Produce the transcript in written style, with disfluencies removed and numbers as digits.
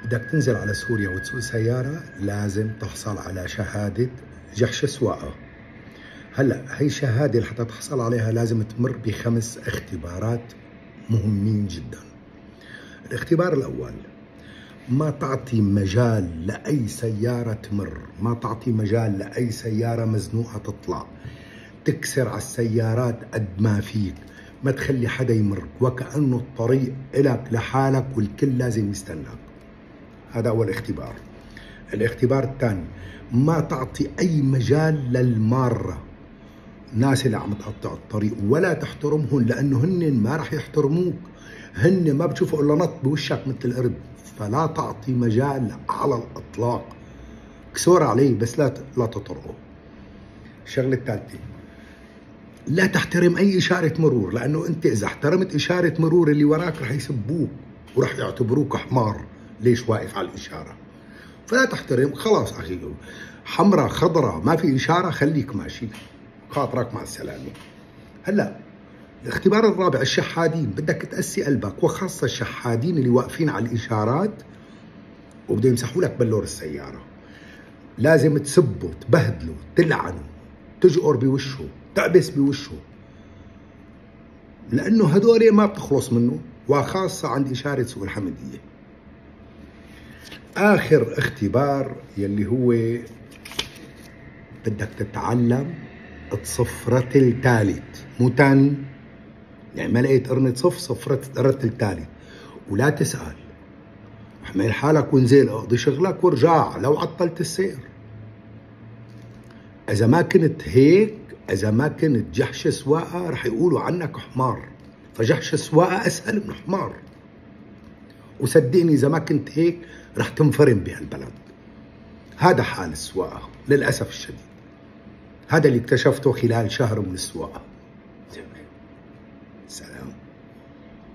بدك تنزل على سوريا وتسوق سيارة لازم تحصل على شهادة جحش سواقة. هلا هي الشهادة لحتى تحصل عليها لازم تمر ب5 اختبارات مهمين جدا. الاختبار الأول، ما تعطي مجال لأي سيارة تمر، ما تعطي مجال لأي سيارة مزنوقة تطلع، تكسر على السيارات قد ما فيك، ما تخلي حدا يمرك، وكأنه الطريق إلك لحالك والكل لازم يستناك. هذا أول اختبار. الاختبار الثاني، ما تعطي أي مجال للمارة، الناس اللي عم تقطع الطريق، ولا تحترمهم، لأنه هن ما رح يحترموك، هن ما بتشوفوا إلا نط بوشك مثل القرد، فلا تعطي مجال على الإطلاق. كسور عليه بس لا تطرقه. الشغلة الثالثة، لا تحترم أي إشارة مرور، لأنه أنت إذا احترمت إشارة مرور اللي وراك رح يسبوك ورح يعتبروك حمار، ليش واقف على الإشارة؟ فلا تحترم، خلاص أخي، حمراء خضراء ما في إشارة خليك ماشي، خاطرك مع السلامة. هلا الاختبار الرابع، الشحادين، بدك تقسي قلبك، وخاصة الشحادين اللي واقفين على الإشارات وبدهم يمسحوا لك بلور السيارة، لازم تسبه، تبهدله، تلعنه، تجقر بوشه، تعبس بوشه، لأنه هدول ما بتخلص منه، وخاصة عند إشارة سوق الحمدية. آخر اختبار يلي هو بدك تتعلم تصف رتل ثالث، مو تاني، يعني ما لقيت قرنة صف رتل ثالث، ولا تسأل، احمل حالك وانزل اقضي شغلك وارجع لو عطلت السير. إذا ما كنت هيك، إذا ما كنت جحش سواقة رح يقولوا عنك حمار، فجحش سواقة أسهل من حمار، وصدقني إذا ما كنت هيك رح تنفرم بهالبلد. هذا حال السواقة للأسف الشديد، هذا اللي اكتشفته خلال شهر من السواقة. سلام.